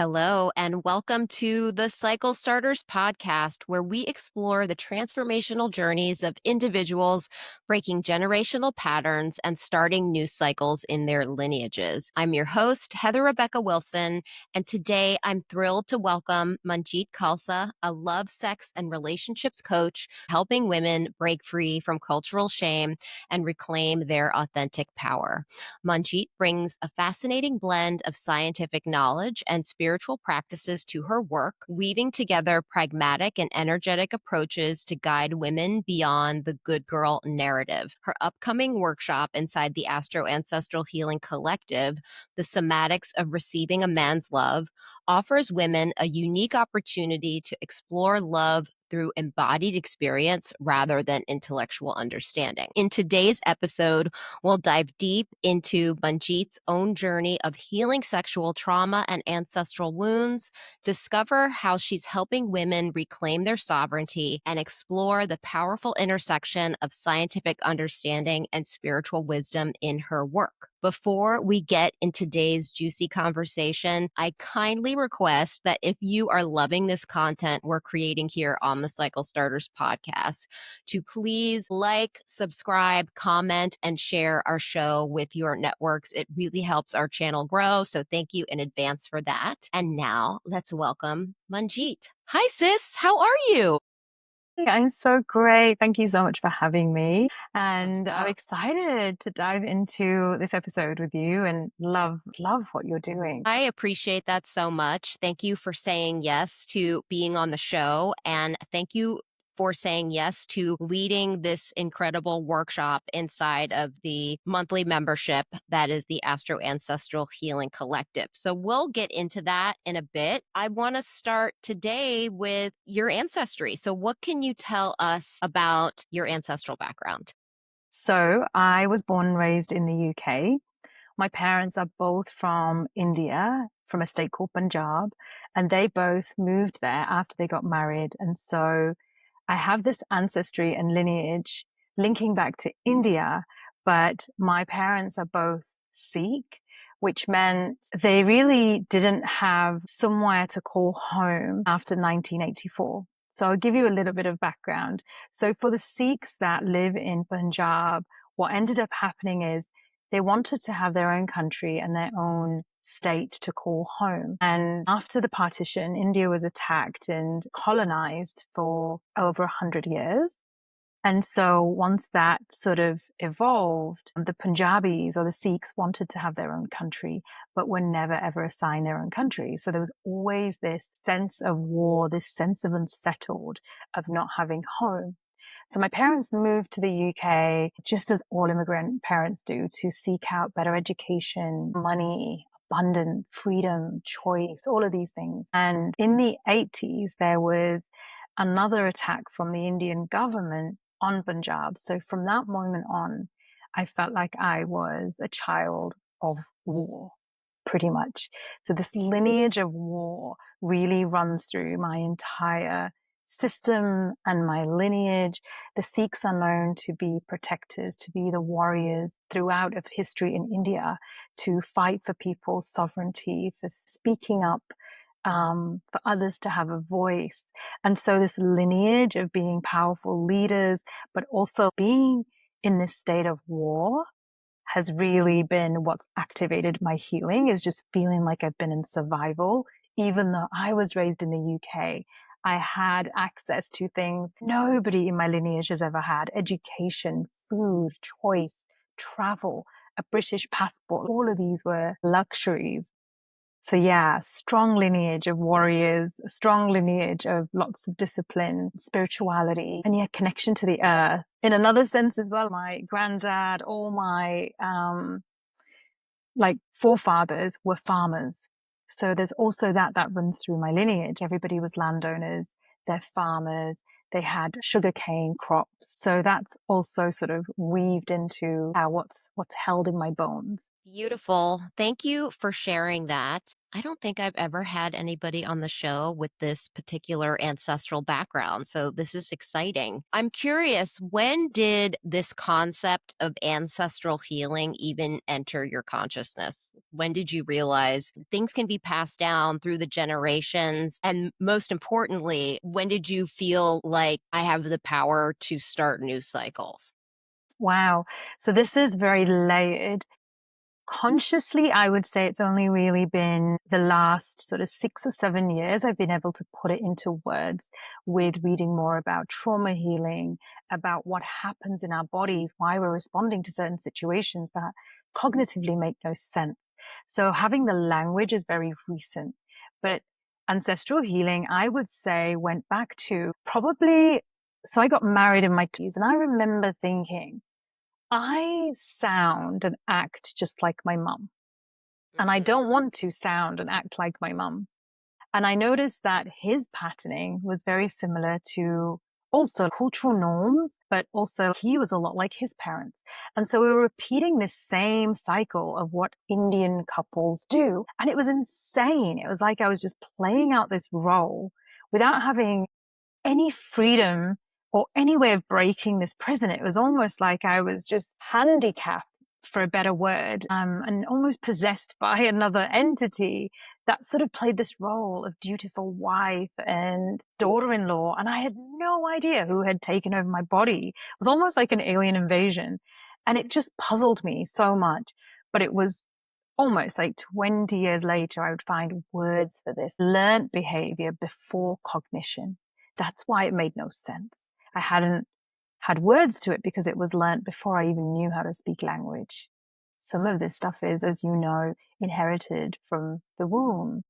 Hello, and welcome to the Cycle Starters podcast, where we explore the transformational journeys of individuals breaking generational patterns and starting new cycles in their lineages. I'm your host, Heather Rebecca Wilson, and today I'm thrilled to welcome Manjit Khalsa, a love, sex, and relationships coach, helping women break free from cultural shame and reclaim their authentic power. Manjit brings a fascinating blend of scientific knowledge and spiritual practices to her work, weaving together pragmatic and energetic approaches to guide women beyond the good girl narrative. Her upcoming workshop inside the Ancestral Healing Collective, the Somatics of Receiving a Man's Love, offers women a unique opportunity to explore love through embodied experience rather than intellectual understanding. In today's episode, we'll dive deep into Manjit's own journey of healing sexual trauma and ancestral wounds, discover how she's helping women reclaim their sovereignty, and explore the powerful intersection of scientific understanding and spiritual wisdom in her work. Before we get into today's juicy conversation, I kindly request that if you are loving this content we're creating here on the Cycle Starters podcast, to please like, subscribe, comment, and share our show with your networks. It really helps our channel grow, so thank you in advance for that. And now let's welcome Manjit. Hi, sis. How are you? I'm so great. Thank you so much for having me. And I'm excited to dive into this episode with you and love what you're doing. I appreciate that so much. Thank you for saying yes to being on the show. And thank you for saying yes to leading this incredible workshop inside of the monthly membership that is the Ancestral Healing Collective. So we'll get into that in a bit. I want to start today with your ancestry. So what can you tell us about your ancestral background? So I was born and raised in the UK. My parents are both from India, from a state called Punjab, and they both moved there after they got married. And so I have this ancestry and lineage linking back to India, but my parents are both Sikh, which meant they really didn't have somewhere to call home after 1984. So I'll give you a little bit of background. So for the Sikhs that live in Punjab, what ended up happening is they wanted to have their own country and their own state to call home. And after the partition, India was attacked and colonized for over 100 years. And so once that sort of evolved, the Punjabis or the Sikhs wanted to have their own country, but were never ever assigned their own country. So there was always this sense of war, this sense of unsettled, of not having home. So my parents moved to the UK, just as all immigrant parents do, to seek out better education, money, abundance, freedom, choice, all of these things. And in the 80s, there was another attack from the Indian government on Punjab. So from that moment on, I felt like I was a child of war, pretty much. So this lineage of war really runs through my entire system and my lineage. The Sikhs are known to be protectors, to be the warriors throughout of history in India, to fight for people's sovereignty, for speaking up, for others to have a voice. And so this lineage of being powerful leaders, but also being in this state of war has really been what's activated my healing, is just feeling like I've been in survival. Even though I was raised in the UK, I had access to things nobody in my lineage has ever had: education, food, choice, travel, a British passport. All of these were luxuries. So yeah, strong lineage of warriors, a strong lineage of lots of discipline, spirituality, and yeah, connection to the earth. In another sense as well, my granddad, all my forefathers were farmers. So there's also that runs through my lineage. Everybody was landowners, they're farmers, they had sugarcane crops. So that's also sort of weaved into what's held in my bones. Beautiful. Thank you for sharing that. I don't think I've ever had anybody on the show with this particular ancestral background. So this is exciting. I'm curious, when did this concept of ancestral healing even enter your consciousness? When did you realize things can be passed down through the generations? And most importantly, when did you feel like I have the power to start new cycles? Wow. So this is very layered. Consciously, I would say it's only really been the last sort of 6 or 7 years I've been able to put it into words with reading more about trauma healing, about what happens in our bodies, why we're responding to certain situations that cognitively make no sense. So having the language is very recent. But ancestral healing, I would say, went back to probably, so I got married in my 20s, and I remember thinking, I sound and act just like my mum, and I Mhm. don't want to sound and act like my mum. And I noticed that his patterning was very similar to also cultural norms, but also he was a lot like his parents. And so we were repeating this same cycle of what Indian couples do. And it was insane. It was like I was just playing out this role without having any freedom or any way of breaking this prison. It was almost like I was just handicapped, for a better word, and almost possessed by another entity that sort of played this role of dutiful wife and daughter-in-law. And I had no idea who had taken over my body. It was almost like an alien invasion. And it just puzzled me so much. But it was almost like 20 years later, I would find words for this learned behavior before cognition. That's why it made no sense. I hadn't had words to it because it was learnt before I even knew how to speak language. Some of this stuff is, as you know, inherited from the womb.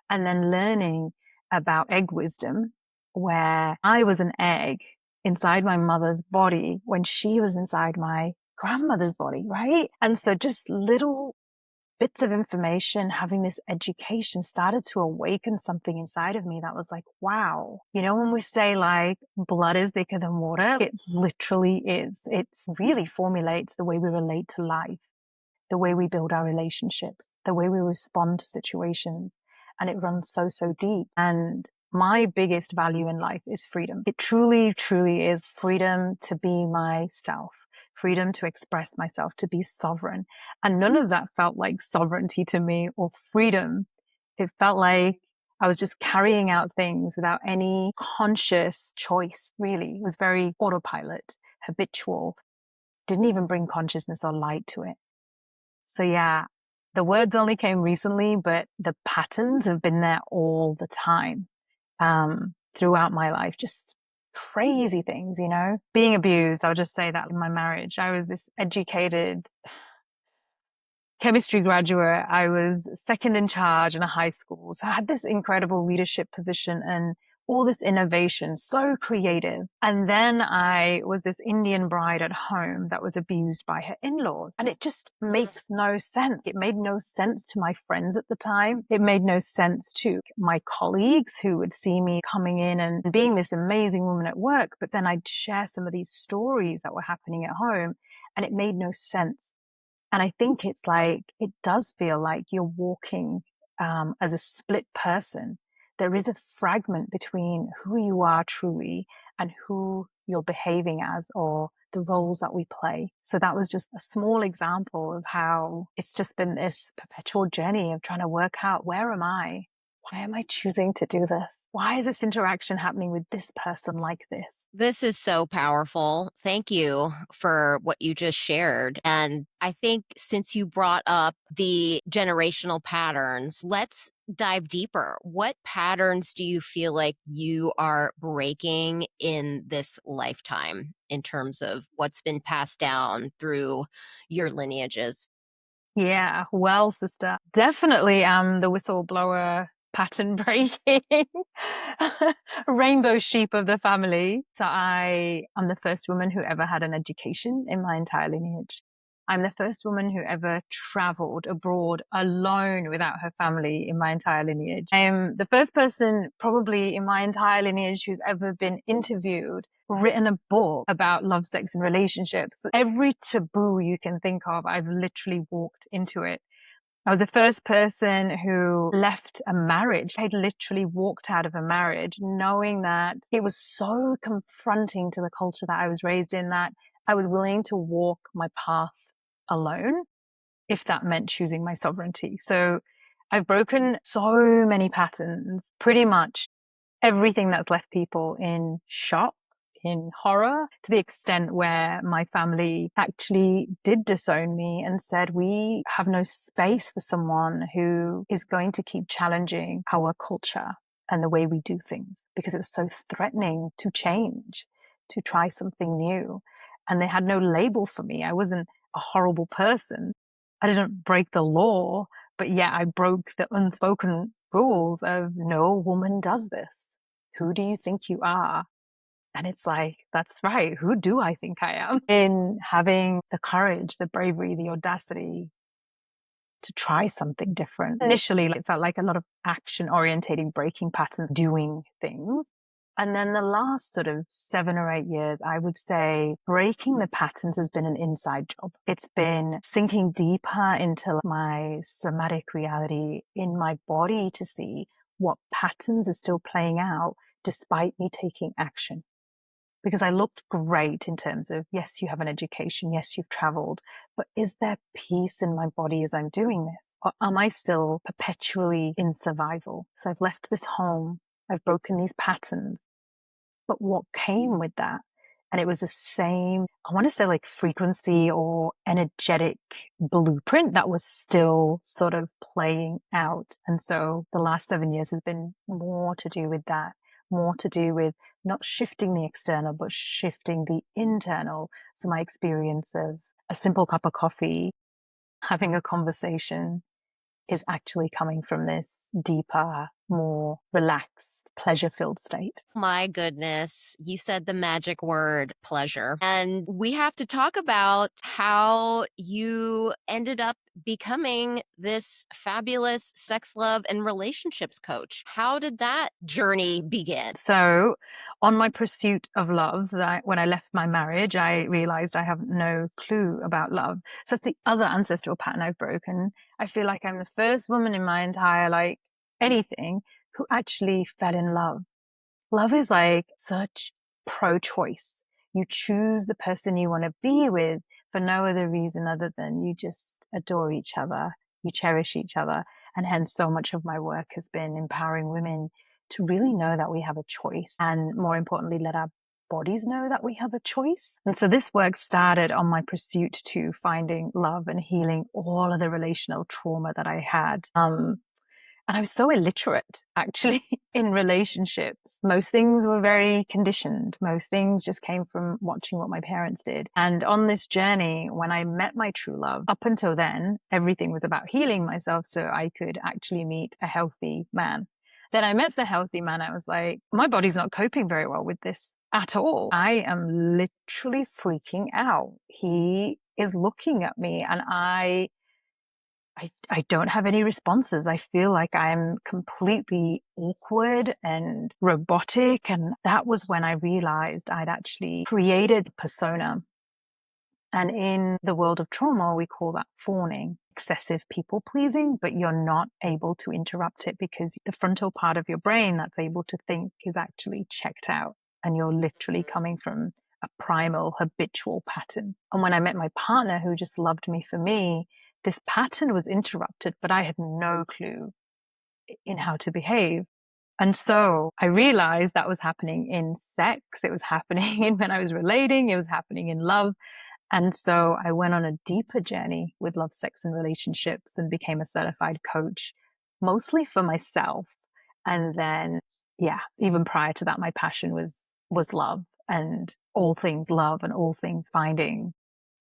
And then learning about egg wisdom, where I was an egg inside my mother's body when she was inside my grandmother's body, right? And so just little bits of information, having this education started to awaken something inside of me that was like, wow. You know, when we say like blood is thicker than water, it literally is. It really formulates the way we relate to life, the way we build our relationships, the way we respond to situations. And it runs so, so deep. And my biggest value in life is freedom. It truly, truly is freedom to be myself, freedom to express myself, to be sovereign. And none of that felt like sovereignty to me or freedom. It felt like I was just carrying out things without any conscious choice, really. It was very autopilot, habitual, didn't even bring consciousness or light to it. So yeah, the words only came recently, but the patterns have been there all the time, throughout my life. Just crazy things, you know, being abused. I'll just say that in my marriage, I was this educated chemistry graduate. I was second in charge in a high school. So I had this incredible leadership position and all this innovation, so creative. And then I was this Indian bride at home that was abused by her in-laws. And it just makes no sense. It made no sense to my friends at the time. It made no sense to my colleagues who would see me coming in and being this amazing woman at work. But then I'd share some of these stories that were happening at home and it made no sense. And I think it's like, it does feel like you're walking as a split person. There is a fragment between who you are truly and who you're behaving as or the roles that we play. So that was just a small example of how it's just been this perpetual journey of trying to work out, where am I? Why am I choosing to do this? Why is this interaction happening with this person like this? This is so powerful. Thank you for what you just shared. And I think since you brought up the generational patterns, let's dive deeper. What patterns do you feel like you are breaking in this lifetime in terms of what's been passed down through your lineages? Yeah, well, sister, definitely the whistleblower pattern breaking rainbow sheep of the family. So I am the first woman who ever had an education in my entire lineage. I'm the first woman who ever traveled abroad alone without her family in my entire lineage. I am the first person probably in my entire lineage who's ever been interviewed, written a book about love, sex, and relationships. Every taboo you can think of, I've literally walked into it. I was the first person who left a marriage. I'd literally walked out of a marriage knowing that it was so confronting to the culture that I was raised in that I was willing to walk my path alone if that meant choosing my sovereignty. So I've broken so many patterns, pretty much everything that's left people in shock, in horror, to the extent where my family actually did disown me and said, we have no space for someone who is going to keep challenging our culture and the way we do things, because it was so threatening to change, to try something new. And they had no label for me. I wasn't a horrible person. I didn't break the law, but yet I broke the unspoken rules of no woman does this. Who do you think you are? And it's like, that's right. Who do I think I am? In having the courage, the bravery, the audacity to try something different. Initially, it felt like a lot of action orientating, breaking patterns, doing things. And then the last sort of 7 or 8 years, I would say breaking the patterns has been an inside job. It's been sinking deeper into my somatic reality in my body to see what patterns are still playing out despite me taking action. Because I looked great in terms of, yes, you have an education, yes, you've traveled, but is there peace in my body as I'm doing this? Or am I still perpetually in survival? So I've left this home, I've broken these patterns, but what came with that? And it was the same, I want to say like frequency or energetic blueprint that was still sort of playing out. And so the last 7 years has been more to do with that, more to do with not shifting the external, but shifting the internal. So my experience of a simple cup of coffee, having a conversation, is actually coming from this deeper, more relaxed, pleasure-filled state. My goodness, you said the magic word, pleasure. And we have to talk about how you ended up becoming this fabulous sex, love, and relationships coach. How did that journey begin? So on my pursuit of love, that when I left my marriage, I realized I have no clue about love. So that's the other ancestral pattern I've broken. I feel like I'm the first woman in my entire, like anything, who actually fell in love. Love is like such pro-choice. You choose the person you want to be with for no other reason other than you just adore each other, you cherish each other. And hence so much of my work has been empowering women to really know that we have a choice, and more importantly, let our bodies know that we have a choice. And so this work started on my pursuit to finding love and healing all of the relational trauma that I had. And I was so illiterate, actually, in relationships. Most things were very conditioned. Most things just came from watching what my parents did. And on this journey, when I met my true love, up until then, everything was about healing myself so I could actually meet a healthy man. Then I met the healthy man. I was like, my body's not coping very well with this at all. I am literally freaking out. He is looking at me and I don't have any responses. I feel like I'm completely awkward and robotic. And that was when I realized I'd actually created a persona. And in the world of trauma, we call that fawning, excessive people pleasing, but you're not able to interrupt it because the frontal part of your brain that's able to think is actually checked out. And you're literally coming from a primal habitual pattern. And when I met my partner who just loved me for me, this pattern was interrupted, but I had no clue in how to behave. And so I realized that was happening in sex. It was happening in when I was relating. It was happening in love. And so I went on a deeper journey with love, sex, and relationships and became a certified coach, mostly for myself. And then, yeah, even prior to that, my passion was love and all things love and all things finding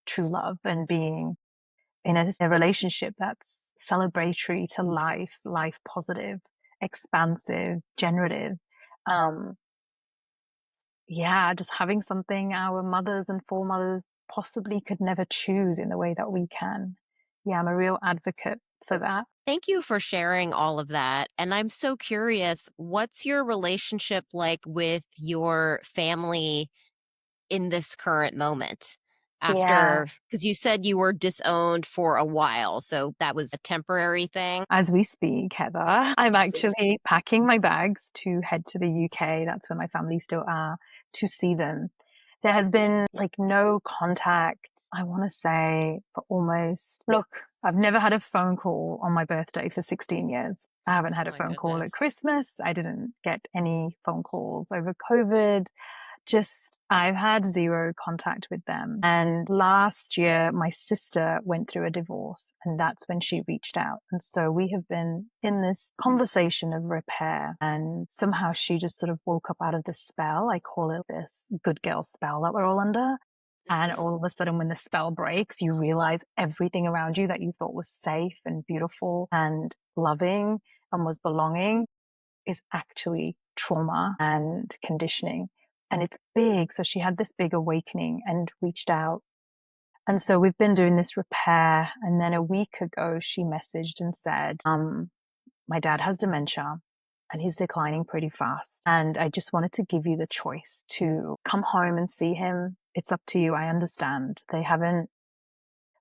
true love and being in a relationship that's celebratory to life, life positive, expansive, generative. Yeah, just having something our mothers and foremothers possibly could never choose in the way that we can. Yeah, I'm a real advocate for that. Thank you for sharing all of that. And I'm so curious, what's your relationship like with your family in this current moment? Yeah. After, because you said you were disowned for a while, so that was a temporary thing? As we speak, Heather, I'm actually packing my bags to head to the UK. That's where my family still are, to see them. There has been like no contact, I want to say, for almost, look, I've never had a phone call on my birthday for 16 years. I haven't had Oh a my phone call at goodness. Christmas. I didn't get any phone calls over COVID. Just, I've had zero contact with them. And last year, my sister went through a divorce, and that's when she reached out. And so we have been in this conversation of repair. And somehow she just sort of woke up out of this spell. I call it this good girl spell that we're all under. And Mhm. all of a sudden, when the spell breaks, you realize everything around you that you thought was safe and beautiful and loving and was belonging is actually trauma and conditioning. And it's big. So she had this big awakening and reached out. And so we've been doing this repair. And then a week ago, she messaged and said, my dad has dementia and he's declining pretty fast. And I just wanted to give you the choice to come home and see him. It's up to you. I understand. They haven't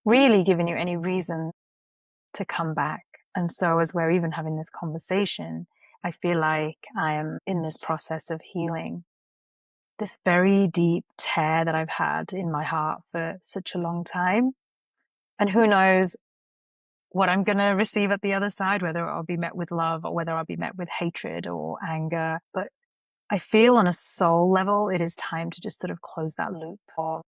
really given you any reason to come back. And so as we're even having this conversation, I feel like I am in this process of healing this very deep tear that I've had in my heart for such a long time. And who knows what I'm going to receive at the other side, whether I'll be met with love or whether I'll be met with hatred or anger. But I feel on a soul level, it is time to just sort of close that loop of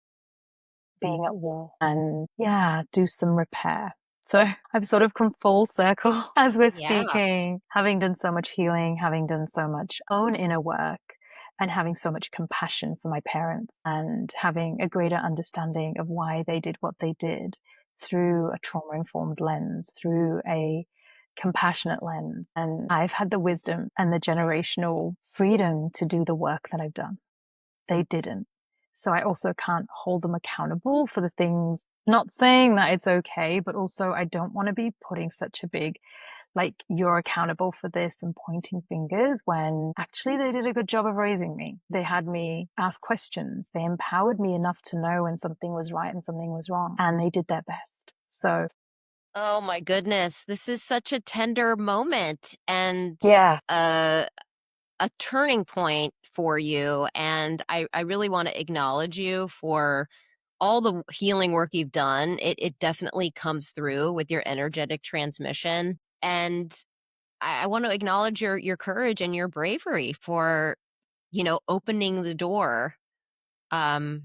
being at war and yeah, do some repair. So I've sort of come full circle as we're Yeah. speaking, having done so much healing, having done so much own inner work, and having so much compassion for my parents and having a greater understanding of why they did what they did through a trauma informed lens, through a compassionate lens. And I've had the wisdom and the generational freedom to do the work that I've done. They didn't. So I also can't hold them accountable for the things, not saying that it's okay, but also I don't want to be putting such a big, like, you're accountable for this and pointing fingers when actually they did a good job of raising me. They had me ask questions. They empowered me enough to know when something was right and something was wrong. And they did their best. So Oh my goodness. This is such a tender moment and yeah, uh, a turning point for you. And I really want to acknowledge you for all the healing work you've done. It definitely comes through with your energetic transmission. And I want to acknowledge your courage and your bravery for, opening the door um,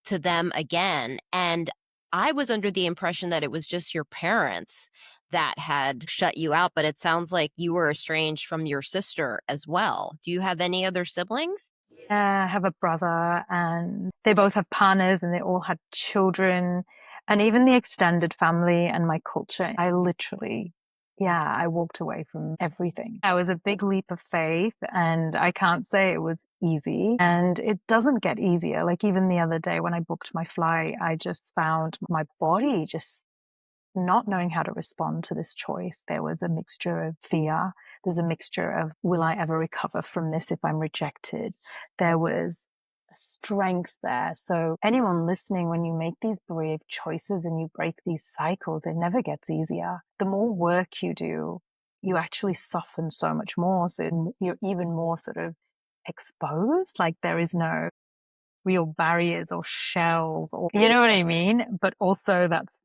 to them again. And I was under the impression that it was just your parents that had shut you out, but it sounds like you were estranged from your sister as well. Do you have any other siblings? yeah, I have a brother and they both have partners and they all had children and even the extended family and my culture. I literally, yeah, I walked away from everything. It was a big leap of faith and I can't say it was easy and it doesn't get easier. Like even the other day when I booked my flight, I just found my body just not knowing how to respond to this choice. There was a mixture of fear. There's a mixture of, will I ever recover from this if I'm rejected? There was a strength there. So anyone listening, when you make these brave choices and you break these cycles, it never gets easier. The more work you do, you actually soften so much more. So you're even more sort of exposed. Like there is no real barriers or shells or you know what I mean? But also that's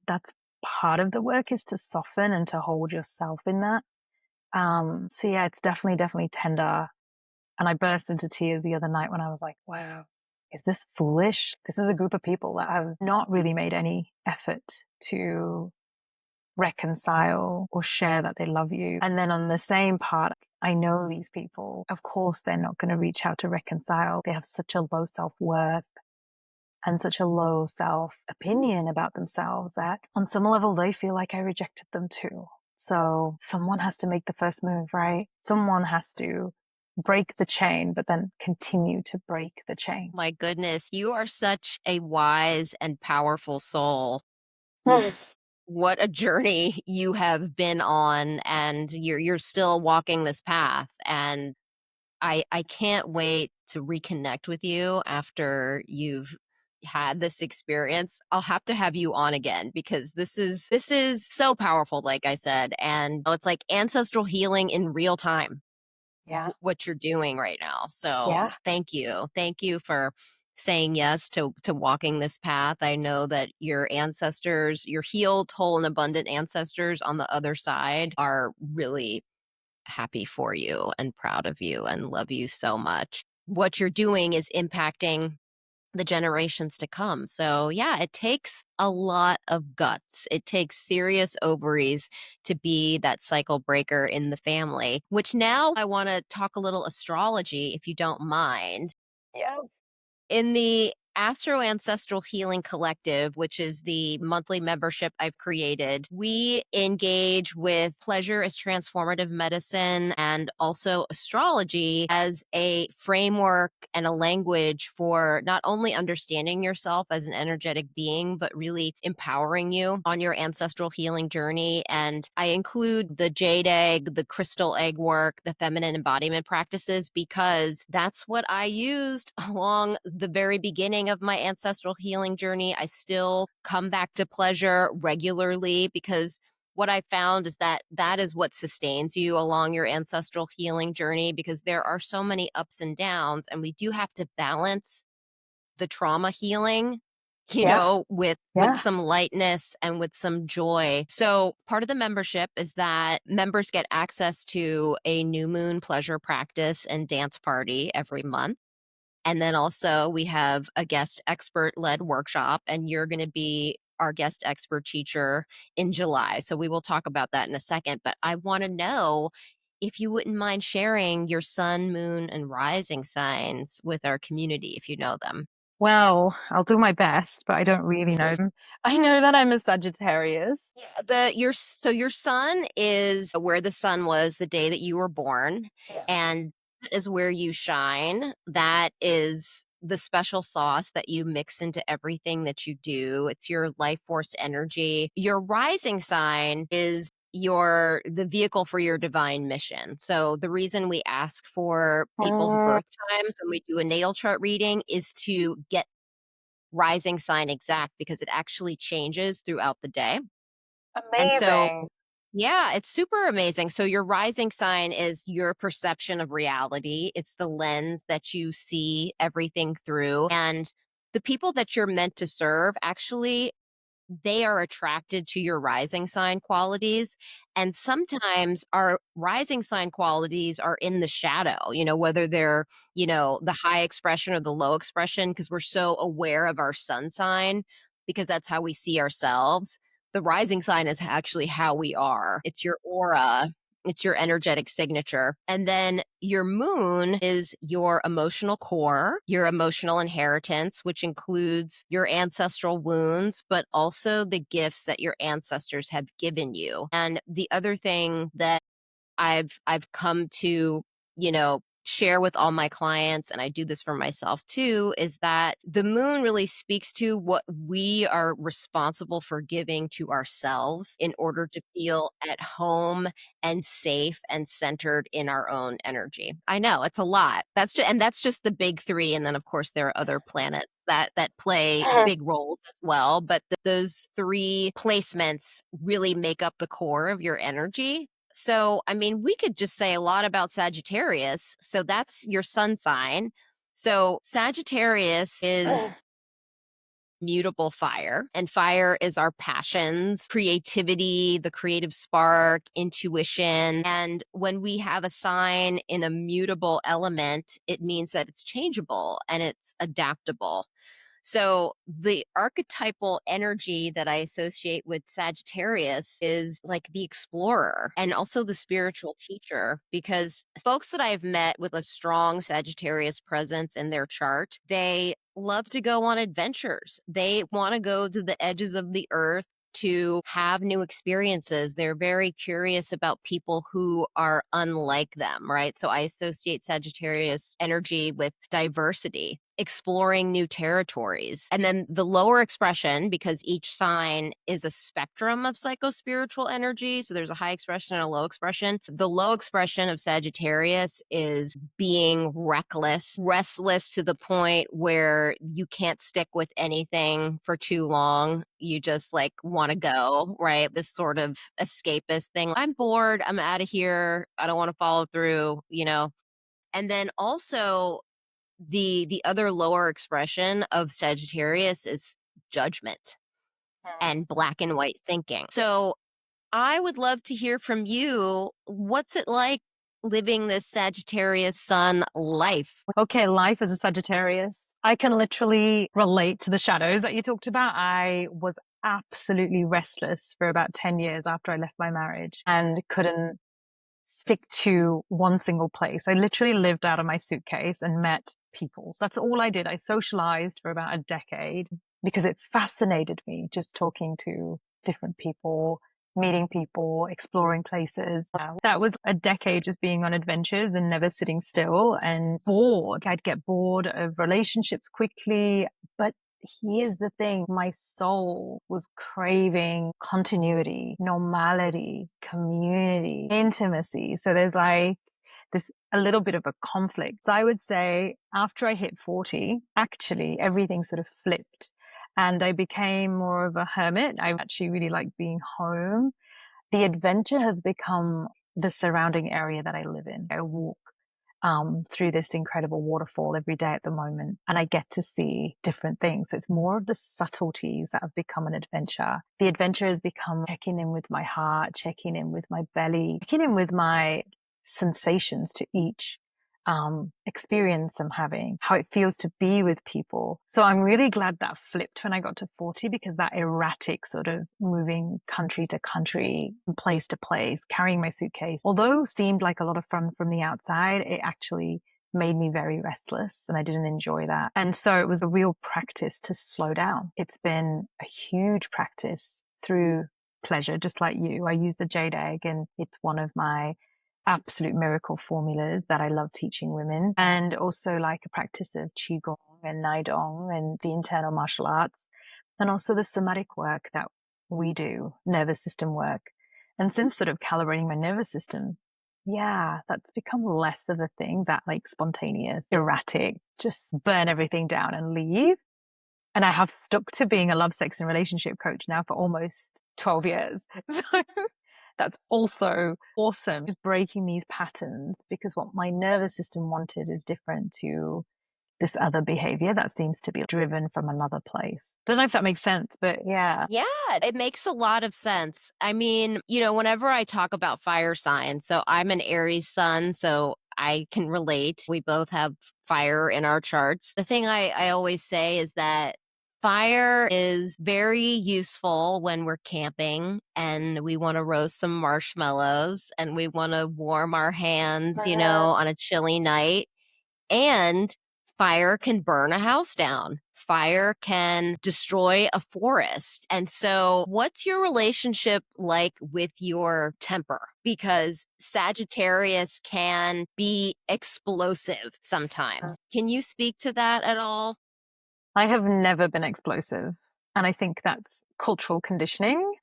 part of the work is to soften and to hold yourself in that. So yeah, it's definitely tender. And I burst into tears the other night when I was like, wow, is this foolish? This is a group of people that have not really made any effort to reconcile or share that they love you. And then on the same part, I know these people, of course, they're not going to reach out to reconcile. They have such a low self-worth and such a low self opinion about themselves that on some level they feel like I rejected them too. So someone has to make the first move, right? Someone has to break the chain, but then continue to break the chain. My goodness, you are such a wise and powerful soul. You What a journey you have been on, and you're still walking this path, and I can't wait to reconnect with you after you've had this experience. I'll have to have you on again because this is so powerful, like I said, and it's like ancestral healing in real time Yeah. what you're doing right now. So Yeah. thank you. Thank you for saying yes to walking this path. I know that your ancestors, your healed, whole, and abundant ancestors on the other side are really happy for you and proud of you and love you so much. What you're doing is impacting the generations to come. So, yeah, it takes a lot of guts. It takes serious ovaries to be that cycle breaker in the family, which now I want to talk a little astrology, if you don't mind. Yes. In the Astro Ancestral Healing Collective, which is the monthly membership I've created, we engage with pleasure as transformative medicine and also astrology as a framework and a language for not only understanding yourself as an energetic being, but really empowering you on your ancestral healing journey. And I include the jade egg, the crystal egg work, the feminine embodiment practices, because that's what I used along the very beginning of my ancestral healing journey. I still come back to pleasure regularly because what I found is that that is what sustains you along your ancestral healing journey, because there are so many ups and downs, and we do have to balance the trauma healing, Yeah. with Yeah. some lightness and with some joy. So part of the membership is that members get access to a new moon pleasure practice and dance party every month. And then also we have a guest expert led workshop, and you're going to be our guest expert teacher in July. So we will talk about that in a second. But I want to know if you wouldn't mind sharing your sun, moon, and rising signs with our community if you know them. Well, I'll do my best, but I don't really know them. I know that I'm a Sagittarius. Yeah, your sun is where the sun was the day that you were born, Yeah. and that is where you shine. That is the special sauce that you mix into everything that you do. It's your life force energy. Your rising sign is the vehicle for your divine mission. So the reason we ask for people's Mm, birth times when we do a natal chart reading is to get rising sign exact, because it actually changes throughout the day. And so, amazing. yeah, it's super amazing. So, your rising sign is your perception of reality, it's the lens that you see everything through. And the people that you're meant to serve actually, they are attracted to your rising sign qualities. And sometimes our rising sign qualities are in the shadow, whether they're, the high expression or the low expression, because we're so aware of our sun sign, because that's how we see ourselves. The rising sign is actually how we are. It's your aura, it's your energetic signature. And then your moon is your emotional core, your emotional inheritance, which includes your ancestral wounds, but also the gifts that your ancestors have given you. And the other thing that I've come to, share with all my clients, and I do this for myself too, is that the moon really speaks to what we are responsible for giving to ourselves in order to feel at home and safe and centered in our own energy. I know it's a lot. That's just the big 3, and then of course there are other planets that play big roles as well, but those 3 placements really make up the core of your energy. So, I mean, we could just say a lot about Sagittarius. So that's your sun sign. So Sagittarius is mutable fire, and fire is our passions, creativity, the creative spark, intuition. And when we have a sign in a mutable element, it means that it's changeable and it's adaptable. So the archetypal energy that I associate with Sagittarius is like the explorer and also the spiritual teacher, because folks that I've met with a strong Sagittarius presence in their chart, they love to go on adventures. They want to go to the edges of the earth. to have new experiences. They're very curious about people who are unlike them, right? So I associate Sagittarius energy with diversity, exploring new territories. And then the lower expression, because each sign is a spectrum of psychospiritual energy. So there's a high expression and a low expression. The low expression of Sagittarius is being reckless, restless to the point where you can't stick with anything for too long. You just like want to go, right? This sort of escapist thing. I'm bored. I'm out of here. I don't want to follow through, you know? And then also the other lower expression of Sagittarius is judgment and black and white thinking. So I would love to hear from you. What's it like living this Sagittarius sun life? Okay, life as a Sagittarius. I can literally relate to the shadows that you talked about. I was absolutely restless for about 10 years after I left my marriage and couldn't stick to one single place. I literally lived out of my suitcase and met people. That's all I did. I socialized for about a decade because it fascinated me just talking to different people, meeting people, exploring places. That was a decade just being on adventures and never sitting still and bored. I'd get bored of relationships quickly, but here's the thing. My soul was craving continuity, normality, community, intimacy. So there's like this a little bit of a conflict. So I would say after I hit 40, actually everything sort of flipped and I became more of a hermit. I actually really like being home. The adventure has become the surrounding area that I live in. I walk through this incredible waterfall every day at the moment, and I get to see different things. So it's more of the subtleties that have become an adventure. The adventure has become checking in with my heart, checking in with my belly, checking in with my sensations to each experience I'm having, how it feels to be with people. So I'm really glad that flipped when I got to 40 because that erratic sort of moving country to country, place to place, carrying my suitcase, although seemed like a lot of fun from the outside, it actually made me very restless and I didn't enjoy that. And so it was a real practice to slow down. It's been a huge practice through pleasure, just like you. I use the jade egg and it's one of my absolute miracle formulas that I love teaching women, and also like a practice of qigong and naidong and the internal martial arts, and also the somatic work that we do, nervous system work. And since sort of calibrating my nervous system, yeah, that's become less of a thing, that like spontaneous, erratic, just burn everything down and leave. And I have stuck to being a love, sex, and relationship coach now for almost 12 years. So that's also awesome. Just breaking these patterns because what my nervous system wanted is different to this other behavior that seems to be driven from another place. Don't know if that makes sense, but yeah. Yeah, it makes a lot of sense. I mean, whenever I talk about fire signs, so I'm an Aries sun, so I can relate. We both have fire in our charts. The thing I always say is that fire is very useful when we're camping and we want to roast some marshmallows and we want to warm our hands, on a chilly night. And fire can burn a house down. Fire can destroy a forest. And so, what's your relationship like with your temper? Because Sagittarius can be explosive sometimes. Can you speak to that at all? I have never been explosive. And I think that's cultural conditioning.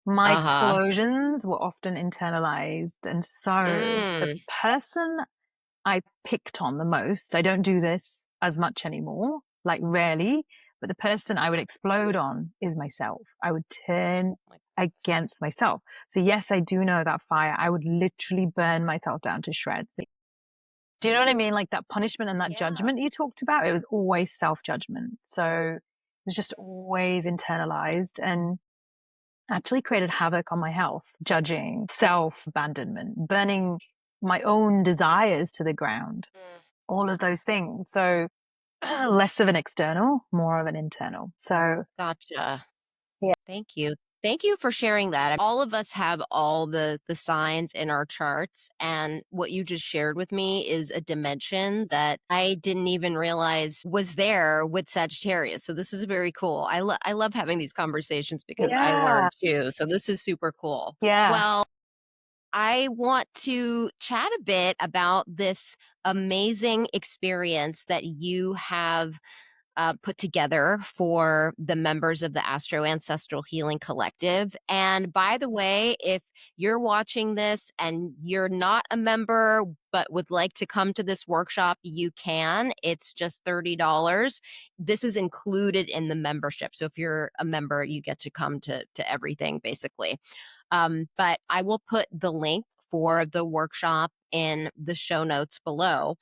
My Uh huh. explosions were often internalized. And so the Mm. person I picked on the most, I don't do this as much anymore, like rarely, but the person I would explode on is myself. I would turn against myself. So yes, I do know that fire. I would literally burn myself down to shreds. Do you know what I mean? Like that punishment and that Yeah. judgment you talked about, it was always self-judgment. So it was just always internalized and actually created havoc on my health, judging, self-abandonment, burning my own desires to the ground, Mm. all of those things. So less of an external, more of an internal. So Gotcha. yeah. Thank you. Thank you for sharing that. All of us have all the signs in our charts, and what you just shared with me is a dimension that I didn't even realize was there with Sagittarius. So this is very cool. I love having these conversations because I learn Yeah. too. So this is super cool. Yeah. Well, I want to chat a bit about this amazing experience that you have put together for the members of the Astro Ancestral Healing Collective. And by the way, if you're watching this and you're not a member but would like to come to this workshop, you can. It's just $30. This is included in the membership. So if you're a member, you get to come to everything basically. But I will put the link for the workshop in the show notes below.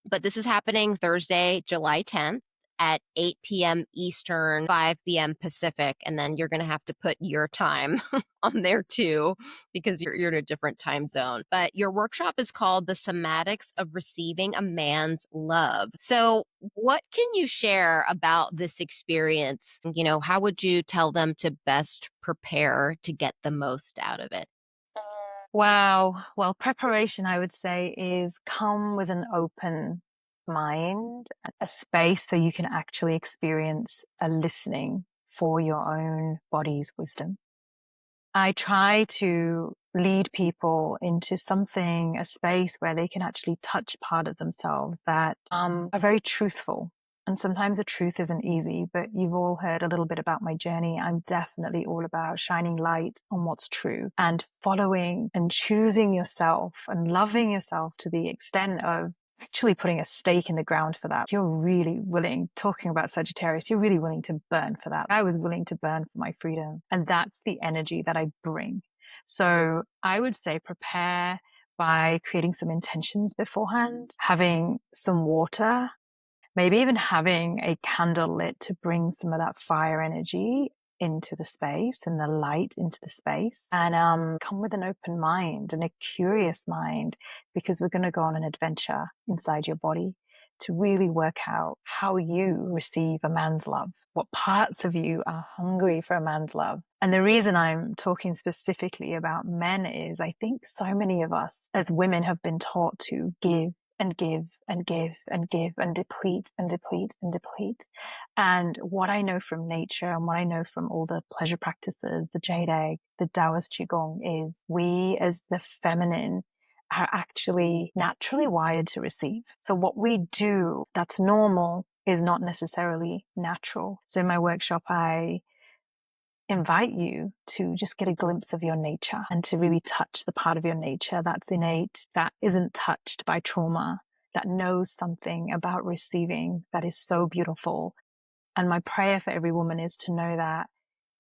But this is happening Thursday, July 10th at 8 p.m. Eastern, 5 p.m. Pacific. And then you're going to have to put your time on there too, because you're in a different time zone. But your workshop is called The Somatics of Receiving a Man's Love. So, what can you share about this experience? How would you tell them to best prepare to get the most out of it? Wow. Well, preparation, I would say, is come with an open mind, a space so you can actually experience a listening for your own body's wisdom. I try to lead people into something, a space where they can actually touch part of themselves that are very truthful. And sometimes the truth isn't easy, but you've all heard a little bit about my journey. I'm definitely all about shining light on what's true and following and choosing yourself and loving yourself to the extent of actually putting a stake in the ground for that. You're really willing, talking about Sagittarius, you're really willing to burn for that. I was willing to burn for my freedom. And that's the energy that I bring. So I would say prepare by creating some intentions beforehand, having some water, maybe even having a candle lit to bring some of that fire energy into the space and the light into the space, and come with an open mind and a curious mind, because we're going to go on an adventure inside your body to really work out how you receive a man's love, what parts of you are hungry for a man's love. And the reason I'm talking specifically about men is I think so many of us as women have been taught to give and give and give and give and deplete and deplete and deplete. And what I know from nature and what I know from all the pleasure practices, the jade egg, the Taoist Qigong, is we as the feminine are actually naturally wired to receive. So what we do that's normal is not necessarily natural. So in my workshop, I invite you to just get a glimpse of your nature and to really touch the part of your nature that's innate, that isn't touched by trauma, that knows something about receiving that is so beautiful. And my prayer for every woman is to know that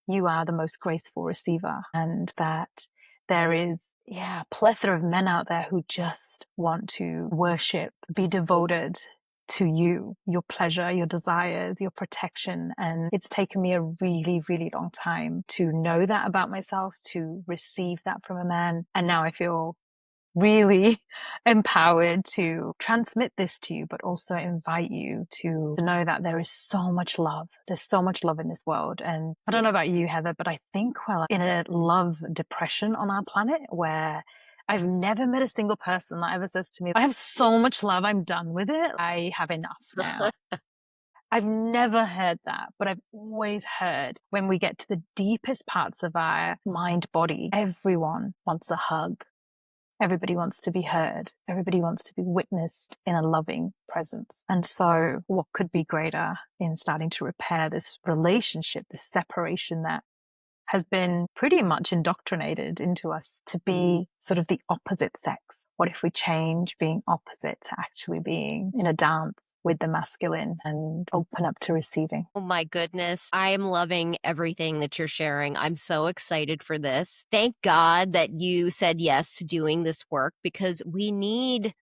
you are the most graceful receiver, and that there is, a plethora of men out there who just want to worship, be devoted to you, your pleasure, your desires, your protection. And it's taken me a really, really long time to know that about myself, to receive that from a man. And now I feel really empowered to transmit this to you, but also invite you to know that there is so much love. There's so much love in this world. And I don't know about you, Heather, but I think we're in a love depression on our planet where I've never met a single person that ever says to me, I have so much love, I'm done with it. I have enough now. I've never heard that, but I've always heard when we get to the deepest parts of our mind body, everyone wants a hug. Everybody wants to be heard. Everybody wants to be witnessed in a loving presence. And so what could be greater in starting to repair this relationship, this separation that has been pretty much indoctrinated into us to be sort of the opposite sex? What if we change being opposite to actually being in a dance with the masculine and open up to receiving? Oh my goodness. I am loving everything that you're sharing. I'm so excited for this. Thank God that you said yes to doing this work, because we need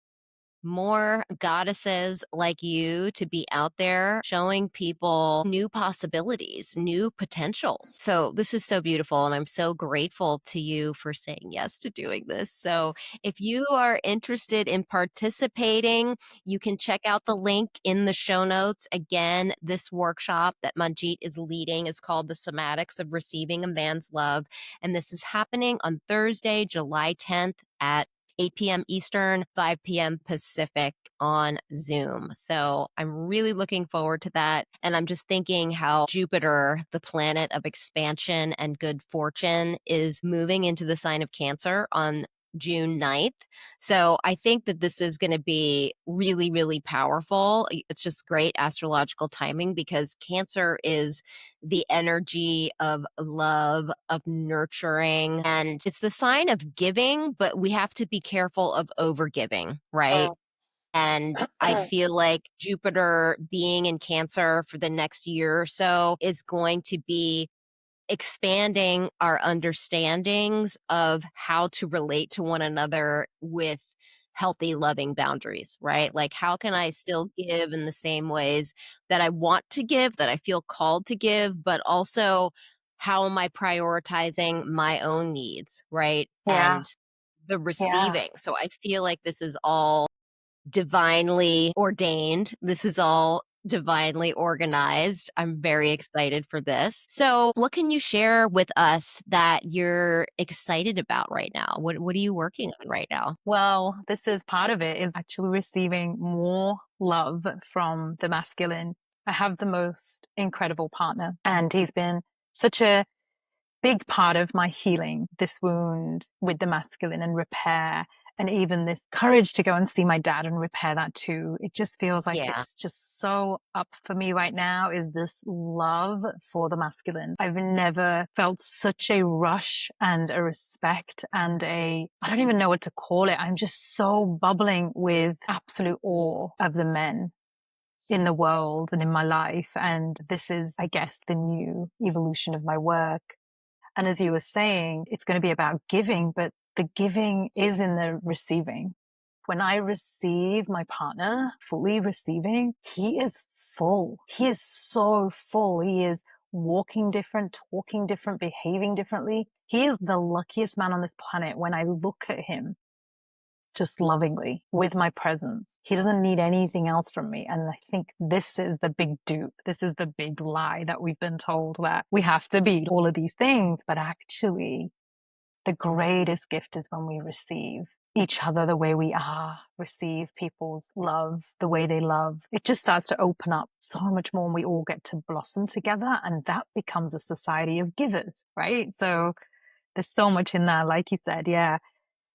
more goddesses like you to be out there showing people new possibilities, new potentials. So, this is so beautiful. And I'm so grateful to you for saying yes to doing this. So, if you are interested in participating, you can check out the link in the show notes. Again, this workshop that Manjit is leading is called The Somatics of Receiving a Man's Love. And this is happening on Thursday, July 10th at 8 p.m. Eastern, 5 p.m. Pacific on Zoom. So I'm really looking forward to that. And I'm just thinking how Jupiter, the planet of expansion and good fortune, is moving into the sign of Cancer on June 9th. So I think that this is going to be really, really powerful. It's just great astrological timing because Cancer is the energy of love, of nurturing, and it's the sign of giving, but we have to be careful of overgiving, right? And I feel like Jupiter being in Cancer for the next year or so is going to be expanding our understandings of how to relate to one another with healthy, loving boundaries, right? Like, how can I still give in the same ways that I want to give, that I feel called to give, but also how am I prioritizing my own needs, right? Yeah, And the yeah. receiving. So I feel like this is all divinely ordained. This is all divinely organized. I'm very excited for this. So, what can you share with us that you're excited about right now? What are you working on right now? Well, this is part of it is actually receiving more love from the masculine. I have the most incredible partner, and he's been such a big part of my healing, this wound with the masculine and repair, and even this courage to go and see my dad and repair that too. It just feels like Yeah. it's just so up for me right now is this love for the masculine. I've never felt such a rush and a respect and I don't even know what to call it. I'm just so bubbling with absolute awe of the men in the world and in my life. And this is, I guess, the new evolution of my work. And as you were saying, it's going to be about giving, but the giving is in the receiving. When I receive my partner fully receiving, he is full. He is so full. He is walking different, talking different, behaving differently. He is the luckiest man on this planet when I look at him just lovingly with my presence. He doesn't need anything else from me. And I think this is the big dupe. This is the big lie that we've been told that we have to be all of these things. But actually, the greatest gift is when we receive each other the way we are, receive people's love the way they love. It just starts to open up so much more and we all get to blossom together. And that becomes a society of givers, right? So there's so much in there. Like you said, yeah,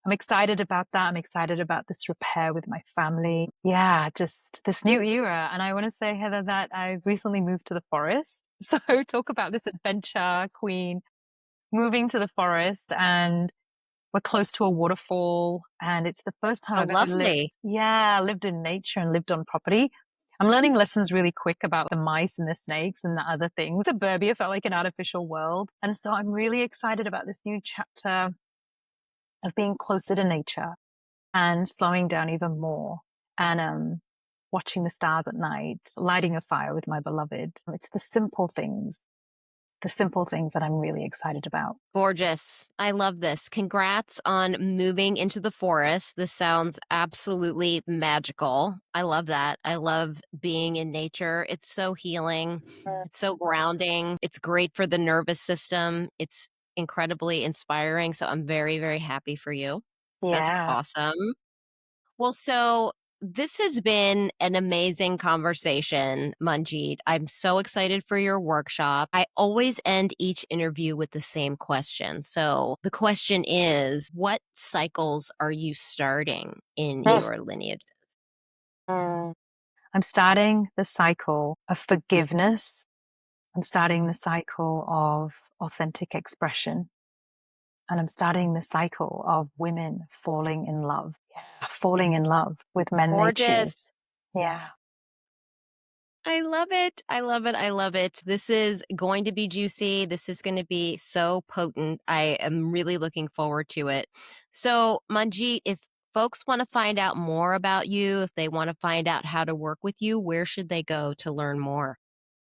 I'm excited about that. I'm excited about this repair with my family. Yeah, just this new era. And I want to say, Heather, that I recently moved to the forest. So talk about this adventure queen moving to the forest and we're close to a waterfall. And it's the first time Oh, I've ever lived. lovely. Yeah, lived in nature and lived on property. I'm learning lessons really quick about the mice and the snakes and the other things. Suburbia felt like an artificial world. And so I'm really excited about this new chapter of being closer to nature and slowing down even more and watching the stars at night, lighting a fire with my beloved. It's the simple things that I'm really excited about. Gorgeous. I love this. Congrats on moving into the forest. This sounds absolutely magical. I love that. I love being in nature. It's so healing. It's so grounding. It's great for the nervous system. It's incredibly inspiring. So I'm very, very happy for you. That's Yeah. awesome. Well, so this has been an amazing conversation, Manjit. I'm so excited for your workshop. I always end each interview with the same question. So the question is, what cycles are you starting in your lineage? I'm starting the cycle of forgiveness. I'm starting the cycle of authentic expression. And I'm starting the cycle of women falling in love. Yeah. Falling in love with men they Gorgeous. choose. Yeah. I love it. I love it. I love it. This is going to be juicy. This is going to be so potent. I am really looking forward to it. So, Manjeet, if folks want to find out more about you, if they want to find out how to work with you, where should they go to learn more?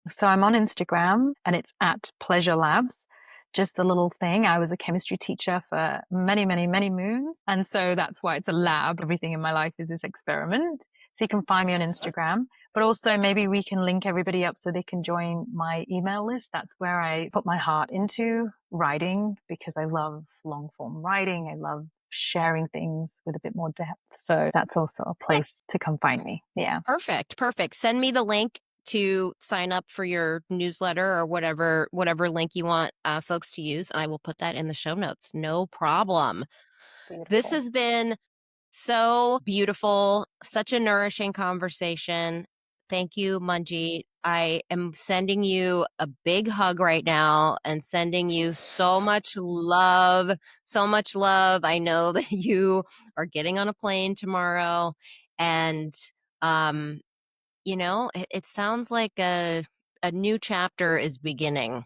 So I'm on Instagram and it's at Pleasure Labs. Just a little thing. I was a chemistry teacher for many, many, many moons. And so that's why it's a lab. Everything in my life is this experiment. So you can find me on Instagram, but also maybe we can link everybody up so they can join my email list. That's where I put my heart into writing because I love long form writing. I love sharing things with a bit more depth. So that's also a Yeah. place to come find me. Yeah. Perfect. Perfect. Send me the link to sign up for your newsletter or whatever link you want folks to use. I will put that in the show notes. No problem. This Beautiful. has been so beautiful, such a nourishing conversation. Thank you, Manjit. I am sending you a big hug right now and sending you so much love, so much love. I know that you are getting on a plane tomorrow and um it sounds like a new chapter is beginning.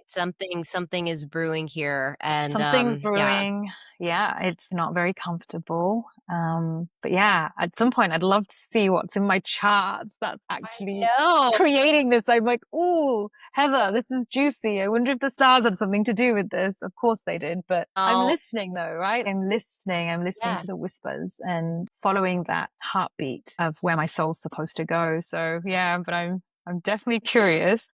Something is brewing here and Something's yeah. brewing. Yeah, it's not very comfortable. But yeah, at some point, I'd love to see what's in my charts that's actually No. creating this. I'm like, ooh, Heather, this is juicy. I wonder if the stars had something to do with this. Of course they did, but I'm Oh, listening though, right? I'm listening. I'm listening yeah. to the whispers and following that heartbeat of where my soul's supposed to go. So yeah, but I'm definitely curious.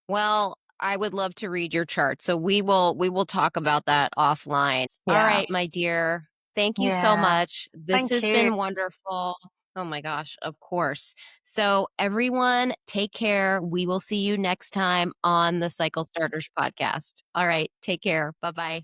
Well, I would love to read your chart. So we will talk about that offline. All Yeah. right, my dear. Thank you so Yeah. much. This Thank has you. been wonderful. Oh my gosh, of course. So everyone, take care. We will see you next time on the Cycle Starters podcast. All right, take care. Bye-bye.